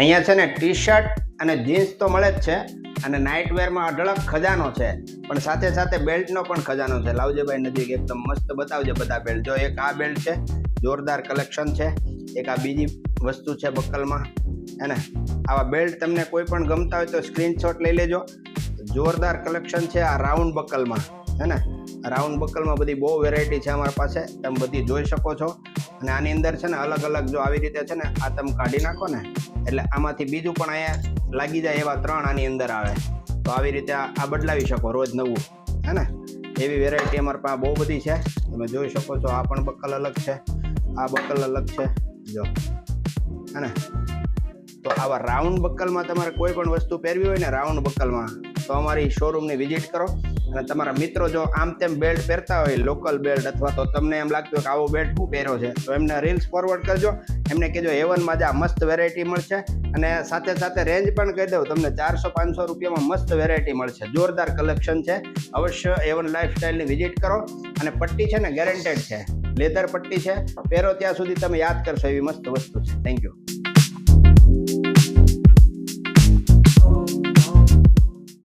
અહીંયા છે ને ટી શર્ટ અને જીન્સ તો મળે જ છે અને નાઇટ વેરમાં અઢળક ખજાનો છે, પણ સાથે સાથે બેલ્ટનો પણ ખજાનો છે. લાવજે ભાઈ નજીક, એકદમ મસ્ત બતાવજે બધા બેલ્ટ. જો એક આ બેલ્ટ છે, જોરદાર કલેક્શન છે. એક આ બીજી વસ્તુ છે બકલમાં, હે ને. આવા બેલ્ટ તમને કોઈ પણ ગમતા હોય તો સ્ક્રીનશોટ લઈ લેજો. જોરદાર કલેક્શન છે આ રાઉન્ડ બકલમાં, હે ને. રાઉન્ડ બકલમાં બધી બહુ વેરાયટી છે અમારી પાસે, તમે બધી જોઈ શકો છો. અને આની અંદર છે ને અલગ અલગ જો આવી રીતે છે ને આ તમે કાઢી નાખો ને એટલે આમાંથી બીજું પણ અહીંયા લાગી જાય એવા 3 આની અંદર આવે. તો આવી રીતે આ બદલાવી શકો રોજ નવું, હે ને. એવી વેરાયટી અમારી પાસે બહુ બધી છે, તમે જોઈ શકો છો. આ પણ બકલ અલગ છે, આ બકલ અલગ છે, જો, હે ને. તો આવા રાઉન્ડ બકલમાં તમારે કોઈ પણ વસ્તુ પહેરવી હોય ને રાઉન્ડ બકલમાં, તો અમારી શોરૂમની વિઝિટ કરો. અને તમારા મિત્રો જો આમ તેમ બેલ્ટ પહેરતા હોય, લોકલ બેલ્ટ, અથવા તો તમને એમ લાગતું હોય કે આવો બેલ્ટ શું પહેર્યો છે, તો એમને રીલ્સ ફોરવર્ડ કરજો. એમને કહેજો એવનમાં જ આ મસ્ત વેરાયટી મળશે. અને સાથે સાથે રેન્જ પણ કહી દઉં તમને, 400-500 રૂપિયામાં મસ્ત વેરાયટી મળશે. જોરદાર કલેક્શન છે. અવશ્ય એવન લાઈફસ્ટાઈલની વિઝિટ કરો. અને પટ્ટી છે ને ગેરંટેડ છે, લેધર પટ્ટી છે. પહેરો ત્યાં સુધી તમે યાદ કરશો એવી મસ્ત વસ્તુ છે. Thank you.